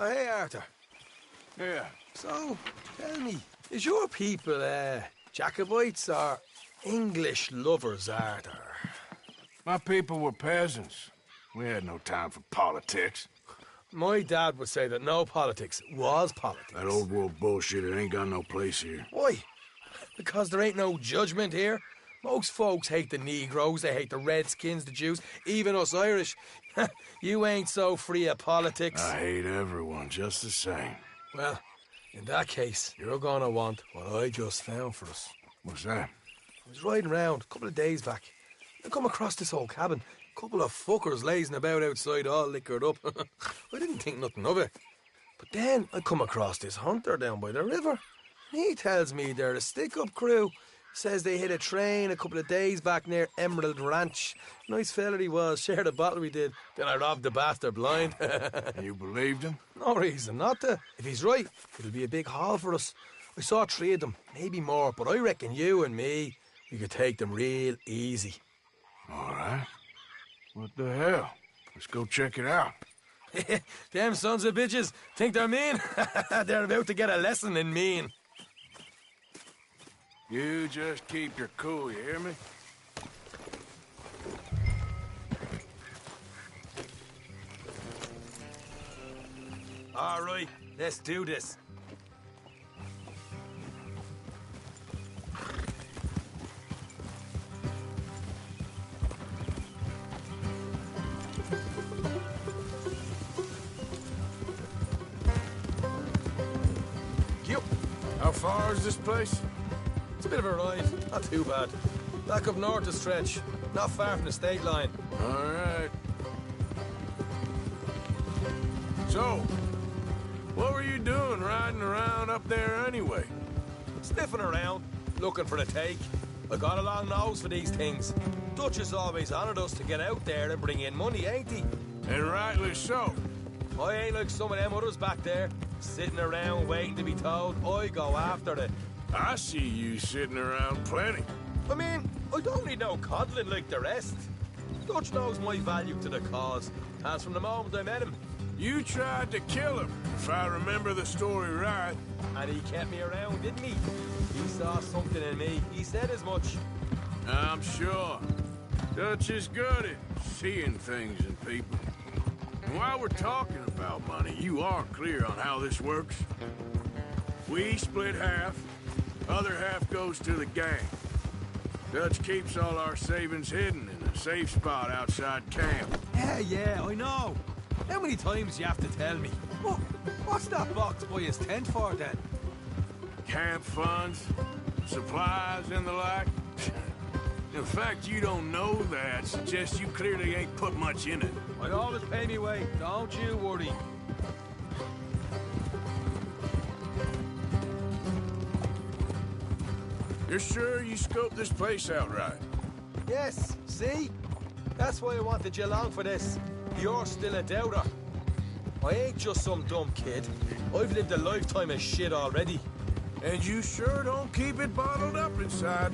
Oh, hey, Arthur. Yeah. So, tell me, is your people, Jacobites or English lovers, Arthur? My people were peasants. We had no time for politics. My dad would say that no politics was politics. That old world bullshit, it ain't got no place here. Why? Because there ain't no judgment here. Most folks hate the Negroes, they hate the Redskins, the Jews, even us Irish. You ain't so free of politics. I hate everyone just the same. Well, in that case, you're gonna want what I just found for us. What's that? I was riding around a couple of days back. I come across this old cabin. A couple of fuckers lazing about outside all liquored up. I didn't think nothing of it. But then I come across this hunter down by the river. He tells me they're a stick-up crew. Says they hit a train a couple of days back near Emerald Ranch. Nice fella he was, shared a bottle we did. Then I robbed the bastard blind. You believed him? No reason not to. If he's right, it'll be a big haul for us. I saw 3 of them, maybe more, but I reckon you and me, we could take them real easy. All right. What the hell? Let's go check it out. Them sons of bitches think they're mean. They're about to get a lesson in mean. You just keep your cool, you hear me? All right, let's do this. How far is this place? It's a bit of a ride, not too bad. Back up north a stretch, not far from the state line. All right. So, what were you doing riding around up there anyway? Sniffing around, looking for the take. I got a long nose for these things. Dutch has always honoured us to get out there and bring in money, ain't he? And rightly so. I ain't like some of them others back there, sitting around waiting to be told. I go after it. I see you sitting around plenty. I mean, I don't need no coddling like the rest. Dutch knows my value to the cause, as from the moment I met him. You tried to kill him, if I remember the story right. And he kept me around, didn't he? He saw something in me. He said as much. I'm sure. Dutch is good at seeing things in people. And while we're talking about money, you are clear on how this works? We split half, other half goes to the gang. Dutch keeps all our savings hidden in a safe spot outside camp. Yeah, I know. How many times do you have to tell me? What's that box by his tent for, then? Camp funds, supplies, and the like. The fact you don't know that suggests you clearly ain't put much in it. I always pay me way, don't you worry. You're sure you scoped this place out right? Yes, see? That's why I wanted you along for this. You're still a doubter. I ain't just some dumb kid. I've lived a lifetime of shit already. And you sure don't keep it bottled up inside.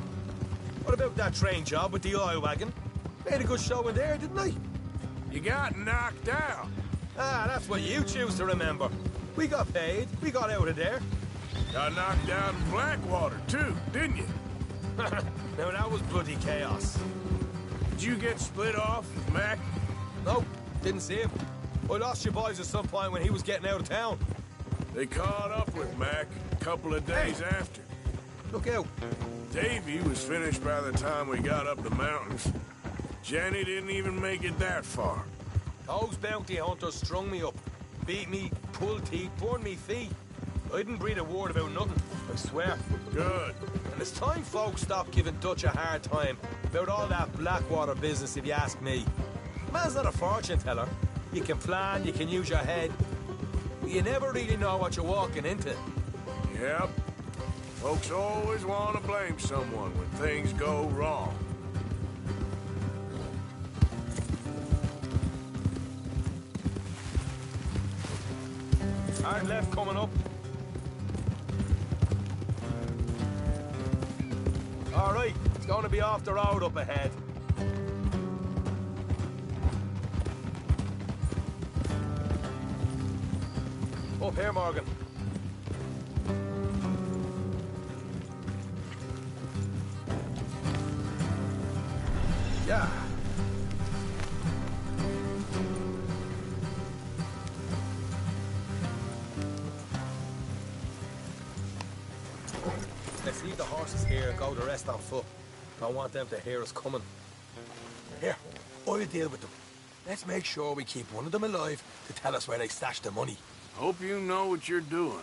What about that train job with the oil wagon? Made a good show in there, didn't I? You got knocked out. Ah, that's what you choose to remember. We got paid. We got out of there. Got knocked out in Blackwater, too, didn't you? Now, that was bloody chaos. Did you get split off with Mac? No, didn't see him. I lost your boys at some point when he was getting out of town. They caught up with Mac a couple of days after. Look out. Davy was finished by the time we got up the mountains. Jenny didn't even make it that far. Those bounty hunters strung me up. Beat me, pulled teeth, burned me feet. I didn't breathe a word about nothing, I swear. Good. And it's time folks stop giving Dutch a hard time about all that Blackwater business, if you ask me. Man's not a fortune teller. You can plan, you can use your head, but you never really know what you're walking into. Yep. Folks always want to blame someone when things go wrong. Hard left coming up. All right, it's going to be off the road up ahead. up here, Morgan. Yeah. Let's leave the horses here and go the rest on foot. Don't want them to hear us coming. Here, I'll deal with them. Let's make sure we keep one of them alive to tell us where they stashed the money. Hope you know what you're doing.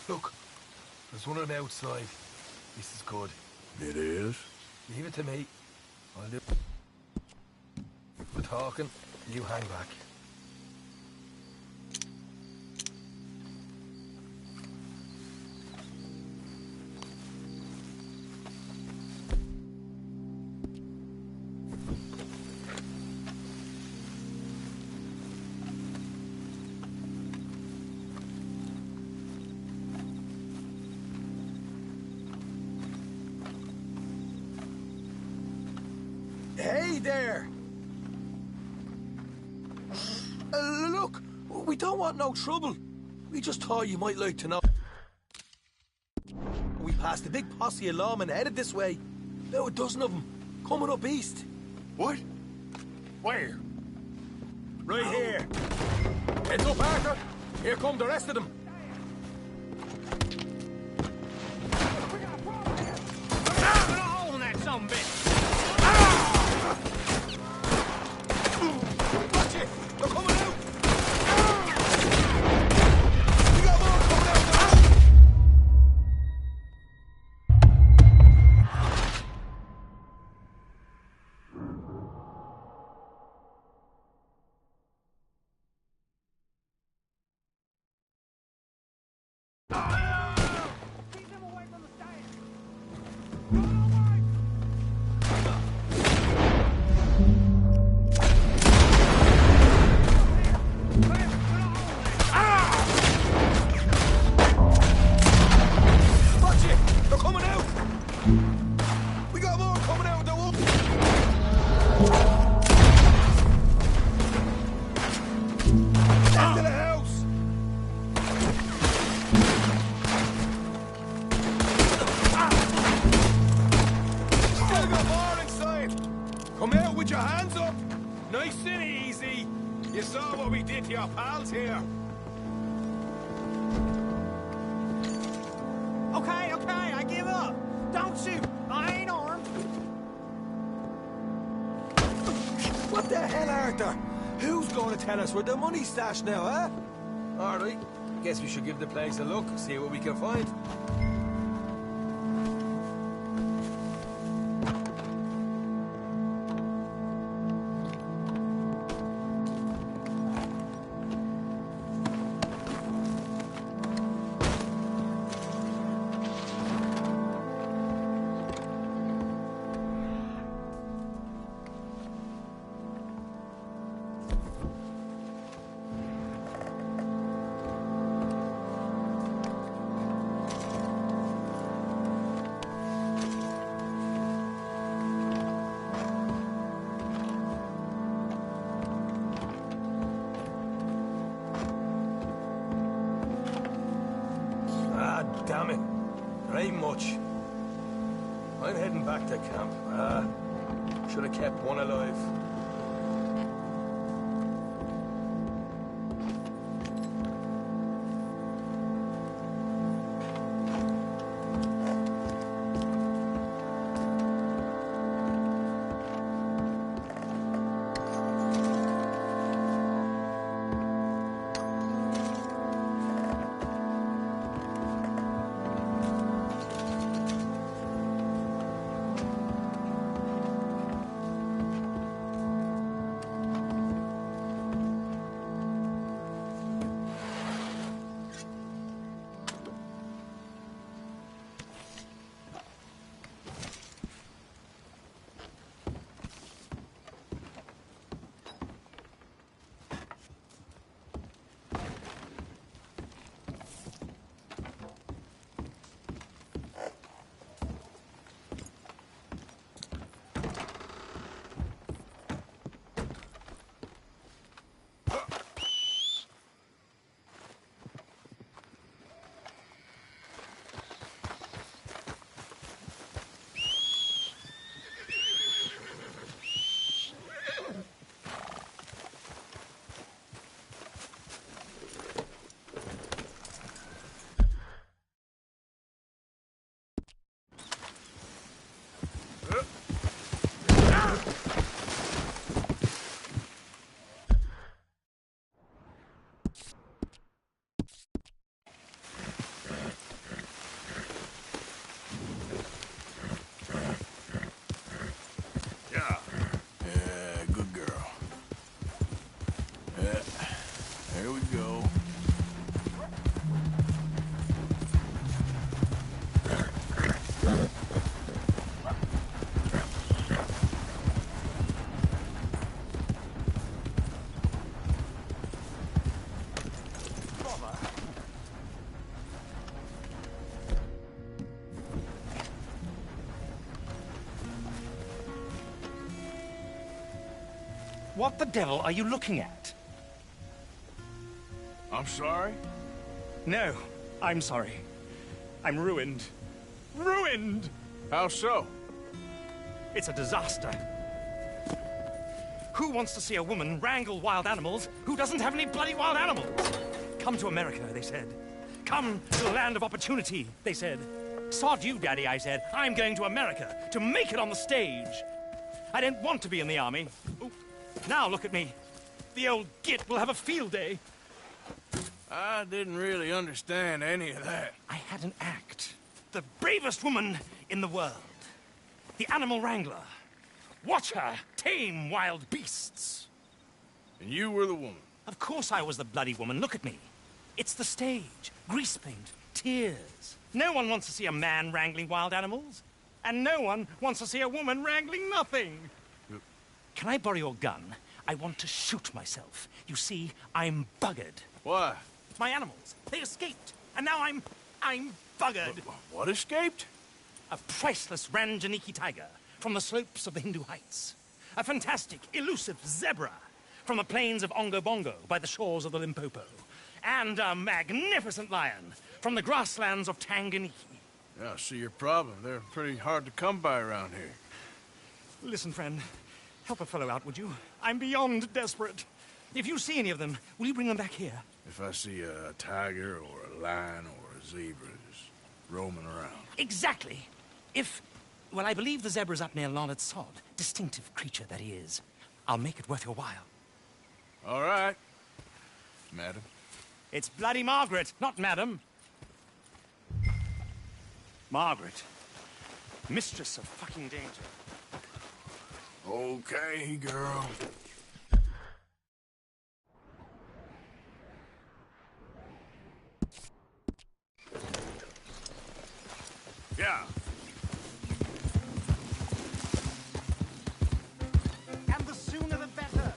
Look, there's one on the outside. This is good. It is? Leave it to me. I'll do the talking, you hang back. Hey there! Look, we don't want no trouble. We just thought you might like to know. We passed a big posse of lawmen headed this way. About a dozen of them, coming up east. What? Where? Right here. Heads up, Arthur. Here come the rest of them. What the hell, Arthur? Who's going to tell us where the money's stashed now, huh? All right. Guess we should give the place a look, see what we can find. Damn it. There ain't much. I'm heading back to camp. Should have kept one alive. What the devil are you looking at? I'm sorry? No, I'm sorry. I'm ruined. Ruined! How so? It's a disaster. Who wants to see a woman wrangle wild animals who doesn't have any bloody wild animals? Come to America, they said. Come to the land of opportunity, they said. Sod you, Daddy, I said. I'm going to America to make it on the stage. I don't want to be in the army. Ooh. Now look at me. The old git will have a field day. I didn't really understand any of that. I had an act. The bravest woman in the world. The animal wrangler. Watch her tame wild beasts. And you were the woman? Of course I was the bloody woman. Look at me. It's the stage. Grease paint. Tears. No one wants to see a man wrangling wild animals. And no one wants to see a woman wrangling nothing. Can I borrow your gun? I want to shoot myself. You see, I'm buggered. Why? My animals. They escaped. And now I'm buggered. What escaped? A priceless Ranjaniki tiger from the slopes of the Hindu Heights. A fantastic, elusive zebra from the plains of Ongo Bongo by the shores of the Limpopo. And a magnificent lion from the grasslands of Tanganyika. Yeah, I see your problem. They're pretty hard to come by around here. Listen, friend. Help a fellow out, would you? I'm beyond desperate. If you see any of them, will you bring them back here? If I see a tiger or a lion or a zebra just roaming around. Exactly. Well, I believe the zebra's up near Larned Sod. Distinctive creature that he is. I'll make it worth your while. All right, madam. It's bloody Margaret, not madam. Margaret. Mistress of fucking danger. Okay, girl. Yeah. And the sooner the better.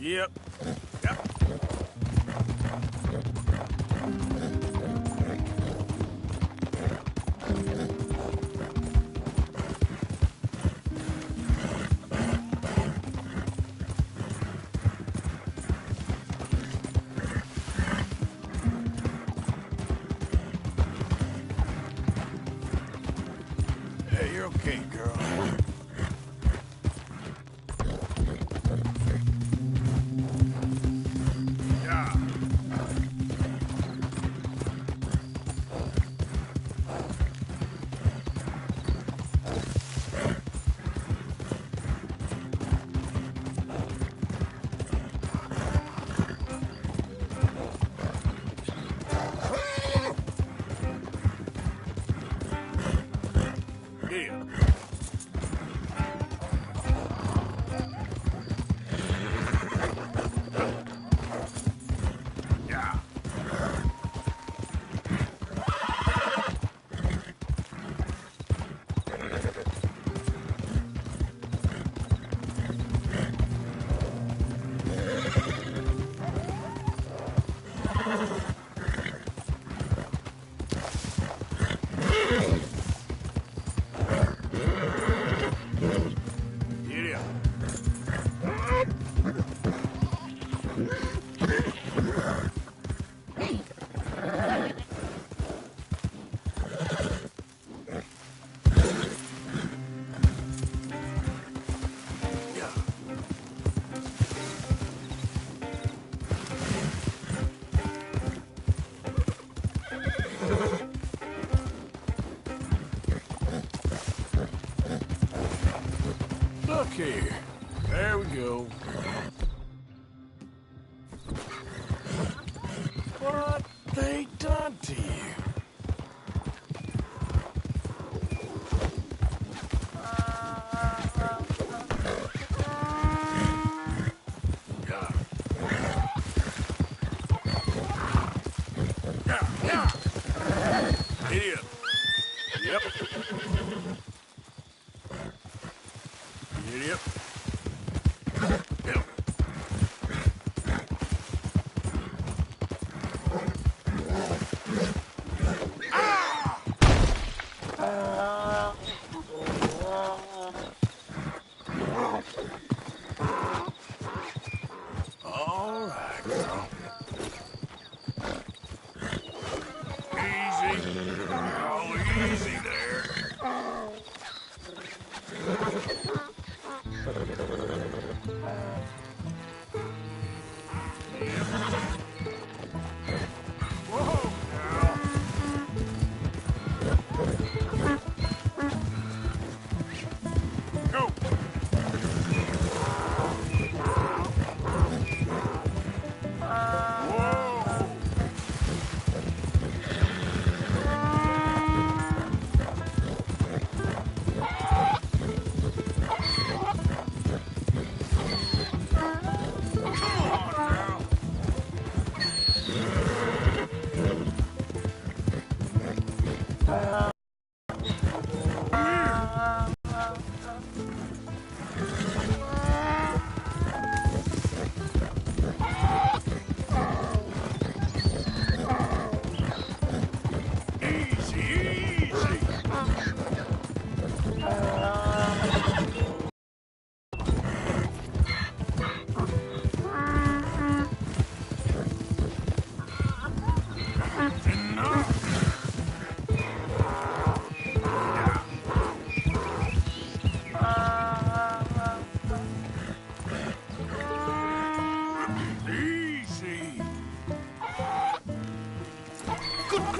Yep. Yep. Hey, you're okay, girl.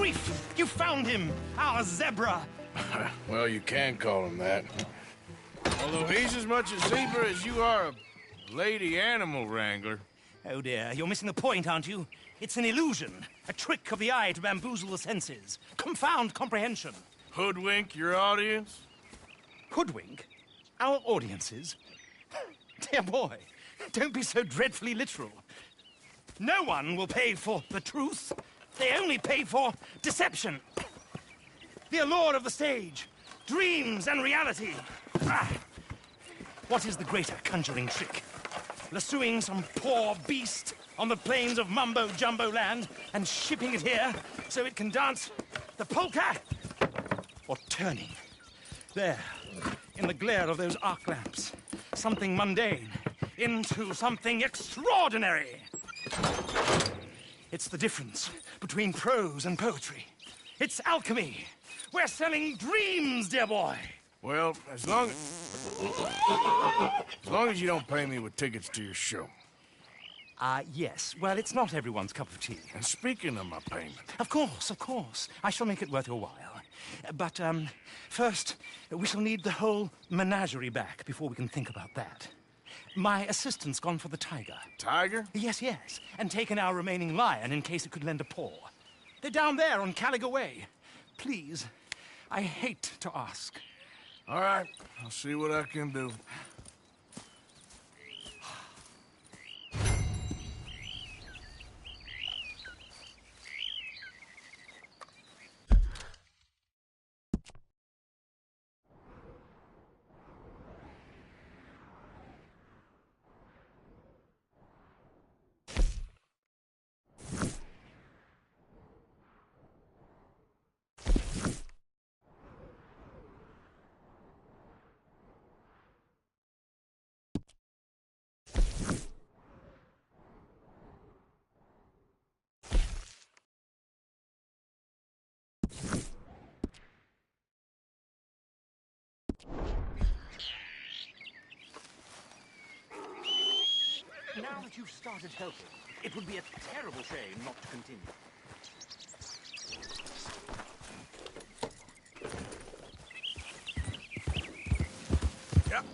grief! You found him! Our zebra! Well, you can call him that. Although he's as much a zebra as you are a lady animal wrangler. Oh dear, you're missing the point, aren't you? It's an illusion. A trick of the eye to bamboozle the senses. Confound comprehension. Hoodwink your audience? Hoodwink? Our audiences? Dear boy, don't be so dreadfully literal. No one will pay for the truth. They only pay for deception. The allure of the stage. Dreams and reality. Ah. What is the greater conjuring trick? Lassoing some poor beast on the plains of mumbo-jumbo land and shipping it here so it can dance the polka? Or turning, there, in the glare of those arc lamps, something mundane into something extraordinary? It's the difference between prose and poetry. It's alchemy. We're selling dreams, dear boy. Well, as long as you don't pay me with tickets to your show. Yes. Well, it's not everyone's cup of tea. And speaking of my payment... Of course, of course. I shall make it worth your while. But, first, we shall need the whole menagerie back before we can think about that. My assistant's gone for the tiger. Tiger? Yes, yes. And taken our remaining lion in case it could lend a paw. They're down there on Caliga Way. Please, I hate to ask. All right, I'll see what I can do. Now that you've started helping, it would be a terrible shame not to continue. Yep.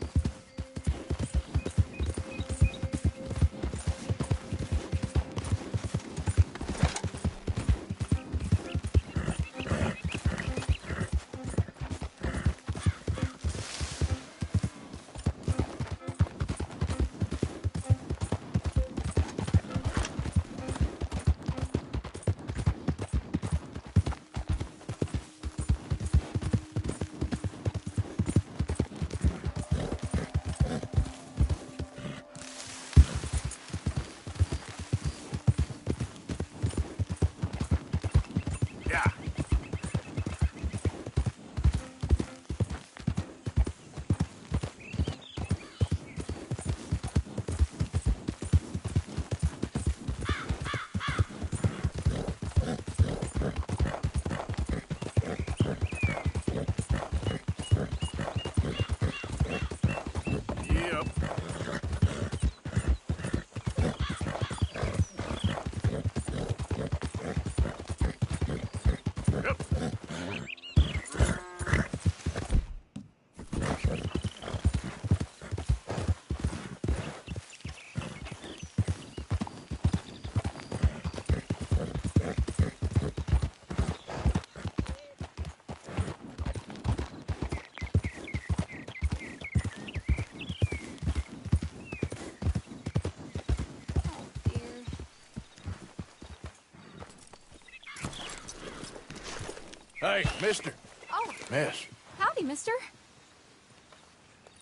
Hey, mister. Oh. Miss. Howdy, mister.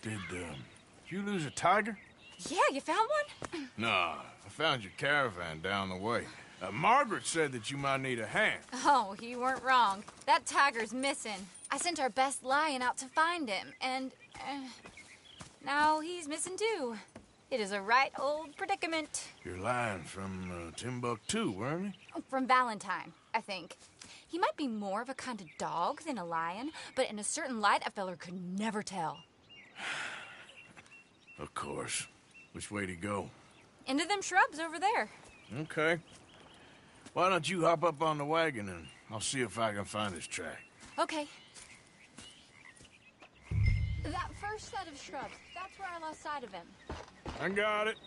Did you lose a tiger? Yeah, you found one? Nah, I found your caravan down the way. Margaret said that you might need a hand. Oh, you weren't wrong. That tiger's missing. I sent our best lion out to find him, and now he's missing too. It is a right old predicament. Your lion from Timbuktu, weren't he? From Valentine, I think. He might be more of a kind of dog than a lion, but in a certain light, a feller could never tell. Of course. Which way to go? Into them shrubs over there. Okay. Why don't you hop up on the wagon and I'll see if I can find his track. Okay. That first set of shrubs, that's where I lost sight of him. I got it.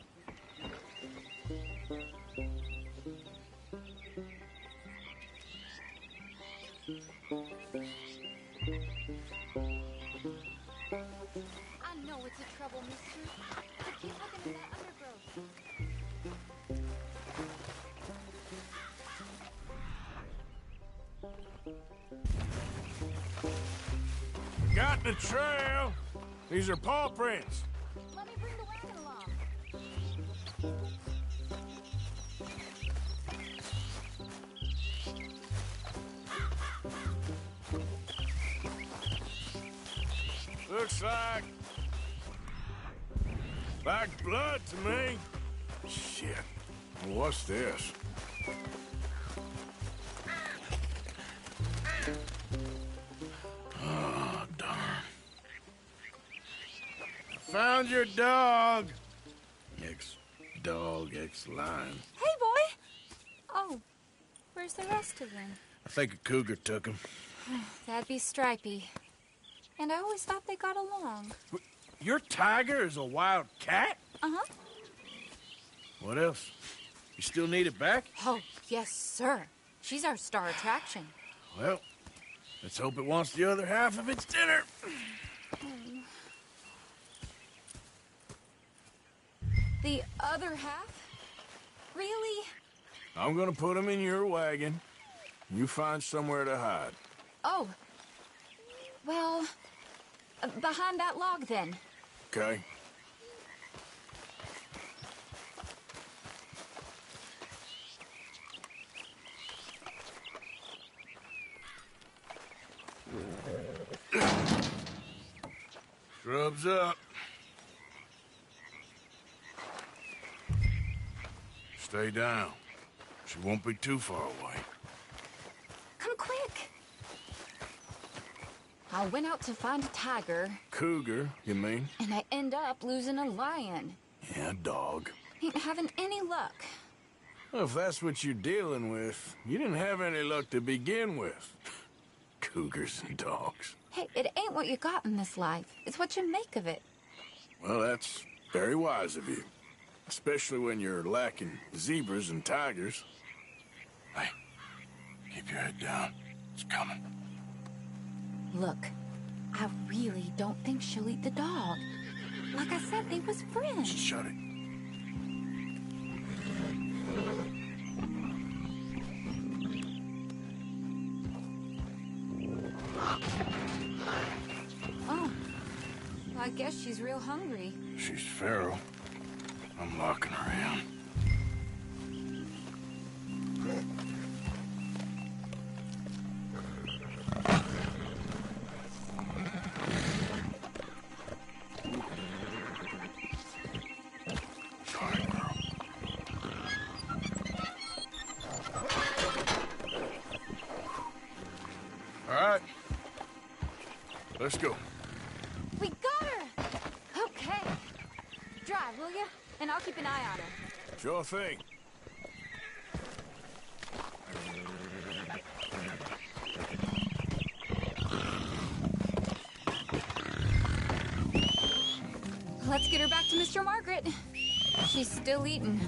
I know it's a trouble, mister. But keep looking in that undergrowth. Got the trail. These are paw prints. Let me bring the wagon along. Looks like blood to me. Shit. What's this? Oh, darn. Found your dog. Ex-dog, ex-lion. Hey, boy! Oh, where's the rest of them? I think a cougar took him. That'd be Stripey. And I always thought they got along. Your tiger is a wild cat? Uh-huh. What else? You still need it back? Oh, yes, sir. She's our star attraction. Well, let's hope it wants the other half of its dinner. The other half? Really? I'm gonna put him in your wagon. You find somewhere to hide. Oh. Well, behind that log, then. Okay. Scrubs up. Stay down. She won't be too far away. Come quick. I went out to find a tiger. Cougar, you mean? And I end up losing a lion. Yeah, dog. Ain't having any luck. Well, if that's what you're dealing with, you didn't have any luck to begin with. Cougars and dogs. Hey, it ain't what you got in this life. It's what you make of it. Well, that's very wise of you. Especially when you're lacking zebras and tigers. Hey, keep your head down. It's coming. Look, I really don't think she'll eat the dog. Like I said, they was friends. Just shut it. Oh, I guess she's real hungry. She's feral. I'm locking her in. Sorry, girl. All right. Let's go. We got her! Okay. Drive, will you? And I'll keep an eye on her. Sure thing. Let's get her back to Mr. Margaret. She's still eating.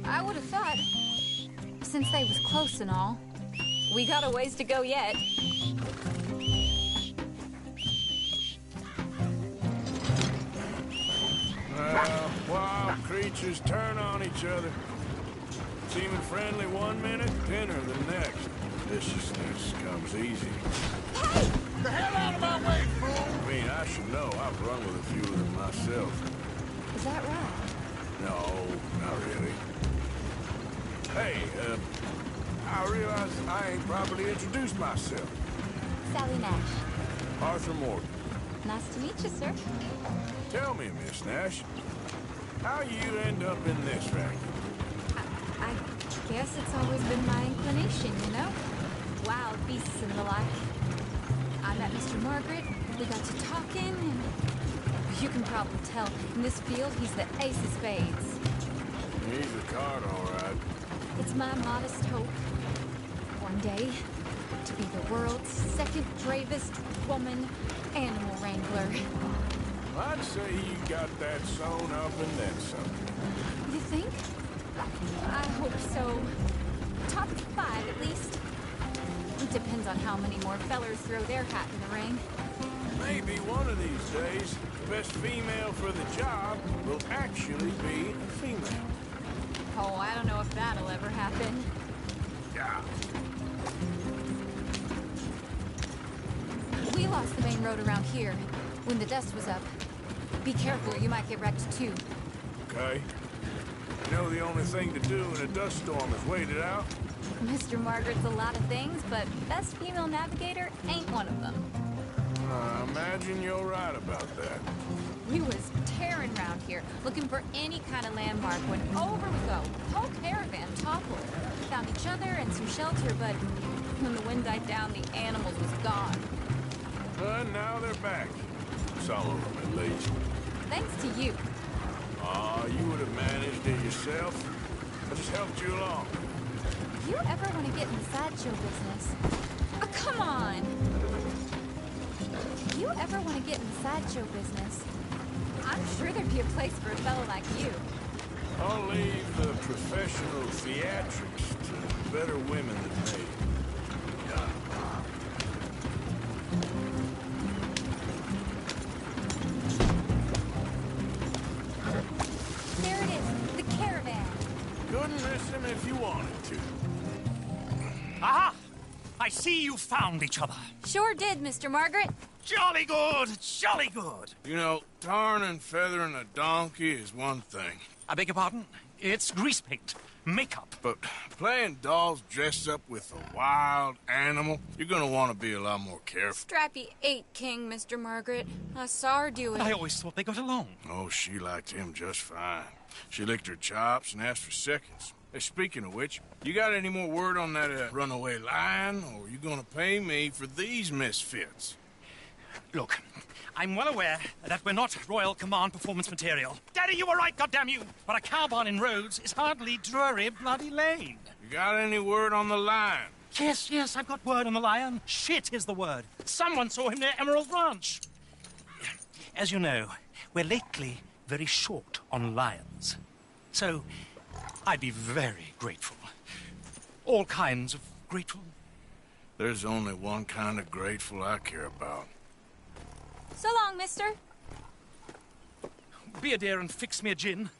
I would have thought, since they was close and all, we got a ways to go yet. Wild creatures turn on each other. Seeming friendly one minute, dinner the next. Viciousness comes easy. Hey! The hell out of my way, fool! I mean, I should know. I've run with a few of them myself. Is that right? No, not really. Hey, I realize I ain't properly introduced myself. Sally Nash. Arthur Morgan. Nice to meet you, sir. Tell me, Miss Nash, how you end up in this racket? I guess it's always been my inclination, you know? Wild beasts and the like. I met Mr. Margaret, we got to talking, and you can probably tell, in this field, he's the ace of spades. He's a card, all right. It's my modest hope. one day to be the world's second bravest woman animal wrangler. I'd say you got that sewn up and then some. You think? I hope so. Top 5 at least. It depends on how many more fellers throw their hat in the ring. Maybe one of these days, the best female for the job will actually be a female. Oh, I don't know if that'll ever happen. Yeah. We lost the main road around here when the dust was up. Be careful, you might get wrecked too. Okay. You know the only thing to do in a dust storm is wait it out? Mr. Margaret's a lot of things, but best female navigator ain't one of them. I imagine you're right about that. We was tearing around here, looking for any kind of landmark when over we go. Whole caravan toppled. Found each other and some shelter, but when the wind died down, the animals was gone. And now they're back. Some of them, at least. Thanks to you. You would have managed it yourself. I just helped you along. If you ever want to get in the sideshow business... Oh, come on! If you ever want to get in the sideshow business, I'm sure there'd be a place for a fellow like you. I'll leave the professional theatrics to better women than me. There it is, the caravan. Couldn't miss him if you wanted to. Aha! I see you found each other. Sure did, Mr. Margaret. Jolly good, jolly good. You know, tarring and feathering a donkey is one thing. I beg your pardon? It's grease paint, makeup. But playing dolls dressed up with a wild animal, you're gonna want to be a lot more careful. Strappy ate King, Mr. Margaret. I saw her do it. I always thought they got along. Oh, she liked him just fine. She licked her chops and asked for seconds. Hey, speaking of which, you got any more word on that runaway lion, or are you gonna pay me for these misfits? Look, I'm well aware that we're not Royal Command performance material. Daddy, you were right, goddamn you! But a cow barn in Rhodes is hardly Drury Bloody Lane. You got any word on the lion? Yes, I've got word on the lion. Shit is the word. Someone saw him near Emerald Ranch. As you know, we're lately very short on lions. So, I'd be very grateful. All kinds of grateful. There's only one kind of grateful I care about. So long, mister. Be a dear and fix me a gin.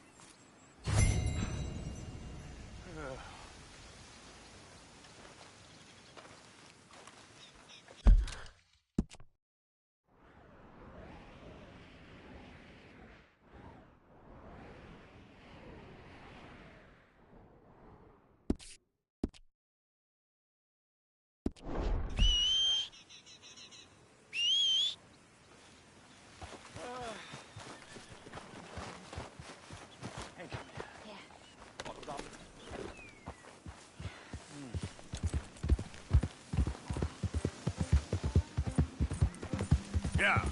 Yeah.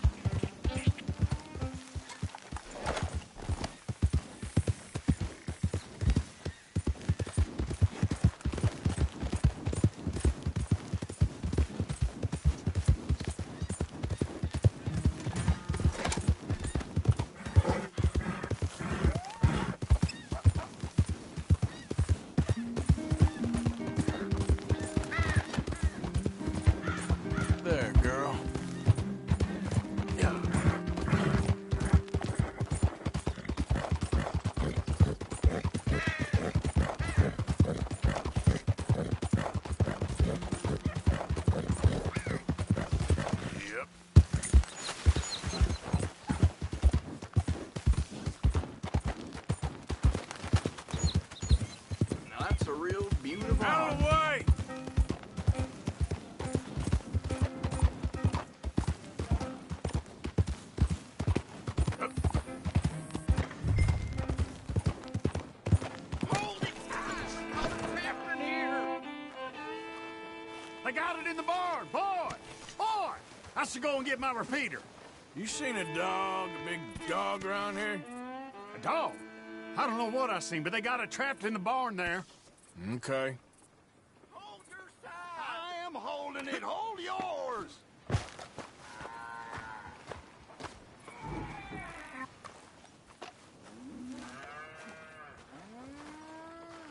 There, girl. Now that's a real beautiful. Out of the way! Hold it fast! Nothing's happening here! They got it in the barn! Boy! Boy! I should go and get my repeater. You seen a dog, a big dog around here? A dog? I don't know what I seen, but they got it trapped in the barn there. Okay. Hold your side! holding it. Hold yours.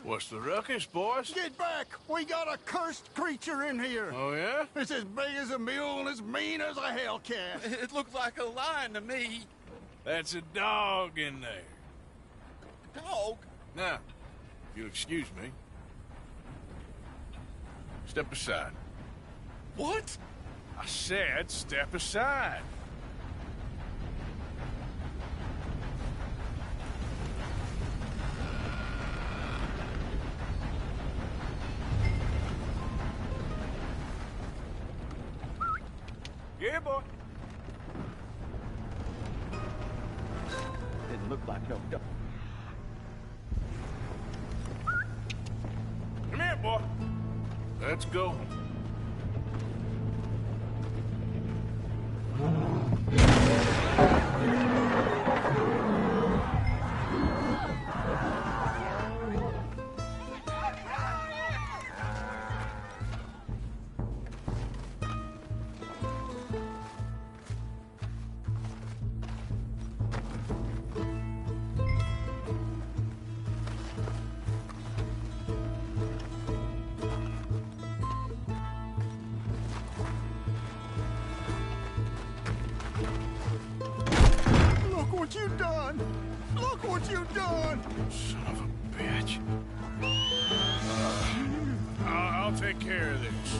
What's the ruckus, boys? Get back. We got a cursed creature in here. Oh, yeah? It's as big as a mule and as mean as a hellcat. It looks like a lion to me. That's a dog in there. Dog? Now, if you'll excuse me. Step aside. What? I said step aside. Yeah, boy. Didn't look like no dog. Come here, boy. Let's go. Look what you done. Look what you done. Son of a bitch. I'll take care of this.